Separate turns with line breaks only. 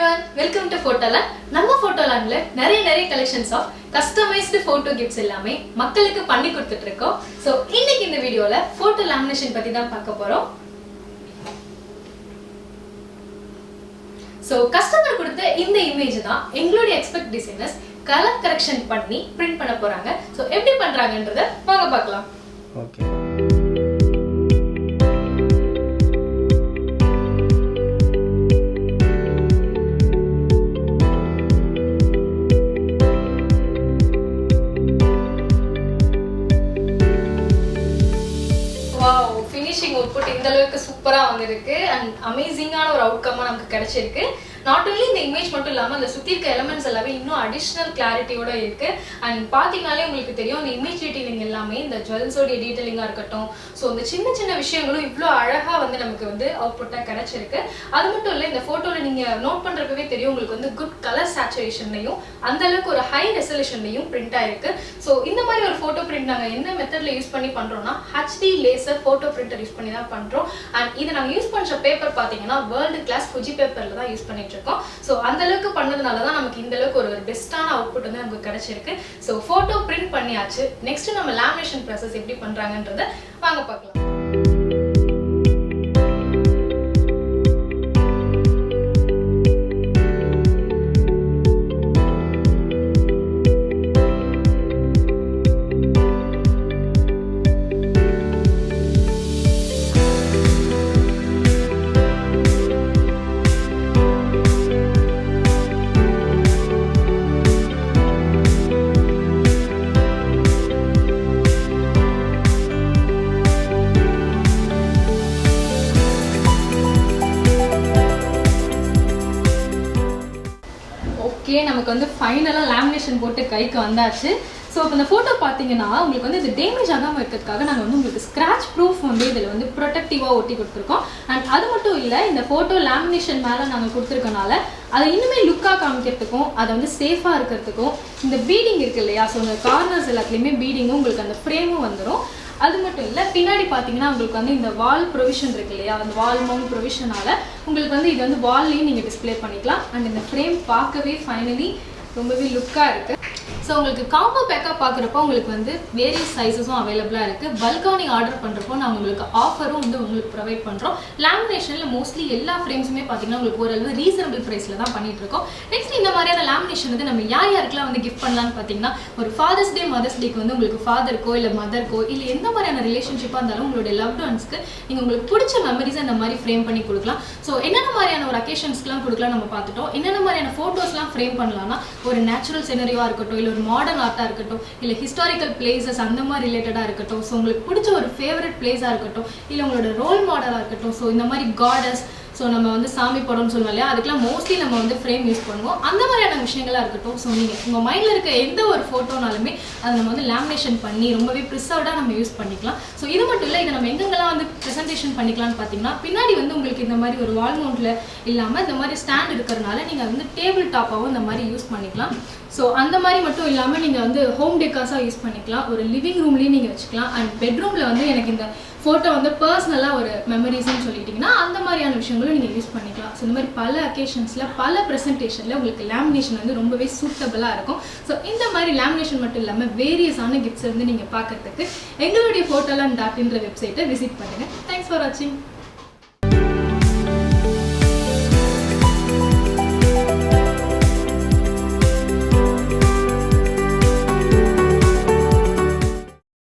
everyone, welcome to Photoland. நம்ம Photolandல நிறைய collections of customized photo gifts எல்லாமே மக்களுக்கு பண்ணி கொடுத்துட்டு இருக்கோம். So இன்னைக்கு இந்த வீடியோல photo lamination பத்தி தான் பார்க்க போறோம். So customer கொடுத்த இந்த image தான் எங்களுடைய expert designers color correction பண்ணி print பண்ண போறாங்க. So எப்படி பண்றாங்கன்றத வாங்க பார்க்கலாம்.
Okay.
Finishing output இந்த அளவுக்கு சூப்பரா வந்திருக்கு and amazing-ஆன ஒரு outcome நமக்கு கிடைச்சிருக்கு. Not only இந்த image மட்டும் இல்லாம அந்த சுத்தி இருக்க elements எல்லாமே இன்னும் additional clarity-யோட இருக்கு and பாத்தீங்கனாலே உங்களுக்கு தெரியும் அந்த image detailing எல்லாமே இந்த jewels-ஓட detailing-ஆ இருக்கட்டும். சோ இந்த சின்ன விஷயங்களும் இவ்ளோ அழகா வந்து நமக்கு வந்து output-ஆ கிடைச்சிருக்கு. அது மட்டும் இல்ல இந்த போட்டோல நீங்க நோட் பண்றப்பவே தெரியும் உங்களுக்கு வந்து good color saturation-லையும் அந்த அளவுக்கு ஒரு high resolution-லையும் print ஆயிருக்கு. சோ இந்த மாதிரி ஒரு photo print நாங்க என்ன மெத்தட்ல யூஸ் பண்ணி பண்றோம்னா HD laser photo printer use பண்ணி தான் பண்றோம். and இத நாங்க யூஸ் பண்ற பேப்பர் பாத்தீங்கன்னா world class Fuji paperல தான் யூஸ் பண்ணிட்டு இருக்கோம். சோ அந்த அளவுக்கு பண்ணதுனால தான் நமக்கு இந்த அளவுக்கு ஒரு பெஸ்டான அவுட்புட் வந்து நமக்கு கிடைச்சிருக்கு. சோ போட்டோ பிரிண்ட் பண்ணியாச்சு. நெக்ஸ்ட் நம்ம லேமினேஷன் process எப்படி பண்றாங்கன்றத வாங்க பார்க்கலாம். நமக்கு வந்து ஃபைனலா லேமினேஷன் போட்டு கைக்கு வந்தாச்சு. ஸோ இப்போ இந்த ஃபோட்டோ பார்த்தீங்கன்னா உங்களுக்கு வந்து இது டேமேஜ் ஆகாமல் இருக்கிறதுக்காக நாங்கள் வந்து உங்களுக்கு ஸ்க்ராட்ச் ப்ரூஃப் வந்து இதில் வந்து ப்ரொடெக்டிவாக ஒட்டி கொடுத்துருக்கோம். அண்ட் அது மட்டும் இல்லை இந்த ஃபோட்டோ லேமினேஷன் மேலே நாங்கள் கொடுத்துருக்கனால அதை இன்னுமே லுக்காக காமிக்கிறதுக்கும் அதை வந்து சேஃபாக இருக்கிறதுக்கும் இந்த பீடிங் இருக்குது இல்லையா, ஸோ இந்த கார்னர்ஸ் எல்லாத்துலேயுமே பீடிங்கும் உங்களுக்கு அந்த ஃப்ரேமும் வந்துடும். அது மட்டும் இல்லை பின்னாடி பார்த்தீங்கன்னா உங்களுக்கு வந்து இந்த வால் ப்ரொவிஷன் இருக்கு இல்லையா, அந்த வால் மவுண்ட் ப்ரொவிஷனால உங்களுக்கு வந்து இது வந்து வால்லையும் நீங்கள் டிஸ்பிளே பண்ணிக்கலாம். அண்ட் இந்த ஃப்ரேம் பார்க்கவே ஃபைனலி ரொம்பவே லுக்காக இருக்குது. ஸோ உங்களுக்கு காம்போ பேக்காக பார்க்குறப்போ உங்களுக்கு வந்து வேரியஸ் சைஸஸும் அவைலபிளாக இருக்குது. பல்காக நீங்கள் ஆர்டர் பண்ணுறப்போ நான் உங்களுக்கு ஆஃபரும் வந்து உங்களுக்கு ப்ரொவைட் பண்ணுறோம். லேமினேஷனில் மோஸ்ட்லி எல்லா ஃப்ரேம்ஸுமே பார்த்தீங்கன்னா உங்களுக்கு ஓரளவு ரீசனபிள் ப்ரைஸில் தான் பண்ணிகிட்ருக்கோம். நெக்ஸ்ட் இந்த மாதிரியான லேமினேஷன் வந்து நம்ம யாருக்கெல்லாம் வந்து கிஃப்ட் பண்ணலான்னு பார்த்தீங்கன்னா ஒரு ஃபாதர்ஸ் டே மதர்ஸ் டேக்கு வந்து உங்களுக்கு ஃபாதருக்கோ இல்லை மதருக்கோ இல்லை எந்த மாதிரியான ரிலேஷன்ஷிப்பாக இருந்தாலும் உங்களுடைய லவ்ட் ஒன்ஸ்க்கு நீங்கள் உங்களுக்கு பிடிச்ச மெமரிஸை இந்த மாதிரி ஃப்ரேம் பண்ணி கொடுக்கலாம். ஸோ என்னென்ன மாதிரியான ஒரு அக்கேஷன்ஸ்க்குலாம் கொடுக்கலாம் நம்ம பார்த்துட்டோம். என்னென்ன மாதிரியான ஃபோட்டோஸ்லாம் ஃப்ரேம் பண்ணலாம்னா ஒரு நேச்சுரல் சினரியோவாக இருக்கட்டும், இல்லை ஒரு மாடர்ன் ஆர்ட்டாக இருக்கட்டும், இல்லை ஹிஸ்டாரிக்கல் பிளேசஸ் அந்த மாதிரி ரிலேட்டடாக இருக்கட்டும், ஸோ உங்களுக்கு பிடிச்ச ஒரு ஃபேவரட் பிளேஸாக இருக்கட்டும், இல்லை உங்களோட ரோல் மாடலாக இருக்கட்டும், ஸோ இந்த மாதிரி காடஸ், ஸோ நம்ம வந்து சாமி படம்னு சொல்லுவோம் இல்லையா, அதுக்கெல்லாம் மோஸ்ட்லி நம்ம வந்து ஃப்ரேம் யூஸ் பண்ணுவோம். அந்த மாதிரியான விஷயங்களாக இருக்கட்டும். ஸோ நீங்கள் உங்கள் மைண்டில் இருக்க எந்த ஒரு ஃபோட்டோனாலுமே அதை நம்ம வந்து லேமினேஷன் பண்ணி ரொம்பவே ப்ரிசர்வ்டாக நம்ம யூஸ் பண்ணிக்கலாம். ஸோ இது மட்டும் இல்லை, இதை நம்ம எங்கெங்கெல்லாம் வந்து ப்ரெசன்டேஷன் பண்ணிக்கலாம்னு பார்த்தீங்கன்னா பின்னாடி வந்து உங்களுக்கு இந்த மாதிரி ஒரு வால் மவுண்டில் இல்லாமல் இந்த மாதிரி ஸ்டாண்ட் இருக்கிறதுனால நீங்கள் வந்து டேபிள் டாப்பாகவும் இந்த மாதிரி யூஸ் பண்ணிக்கலாம். ஸோ அந்த மாதிரி மட்டும் இல்லாமல் நீங்கள் வந்து ஹோம் டெக்காஸாக யூஸ் பண்ணிக்கலாம். ஒரு லிவிங் ரூம்லேயும் நீங்கள் வச்சுக்கலாம். அண்ட் பெட்ரூமில் வந்து எனக்கு இந்த ஃபோட்டோ வந்து பர்சனலாக ஒரு மெமரிஸ்ன்னு சொல்லிட்டிங்கன்னா அந்த மாதிரியான விஷயங்களும் நீங்கள் யூஸ் பண்ணிக்கலாம். ஸோ இந்த மாதிரி பல அக்கேஷன்ஸில் பல ப்ரெசன்டேஷனில் உங்களுக்கு லேமினேஷன் வந்து ரொம்பவே சூட்டபுளாக இருக்கும். ஸோ இந்த மாதிரி லேமினேஷன் மட்டும் இல்லாமல் வேரியஸான கிஃப்ட்ஸ் வந்து நீங்கள் பார்க்கறதுக்கு எங்களுடைய Photoland.in வெப்சைட்டை விசிட் பண்ணுங்கள். தேங்க்ஸ் ஃபார் வாட்சிங்.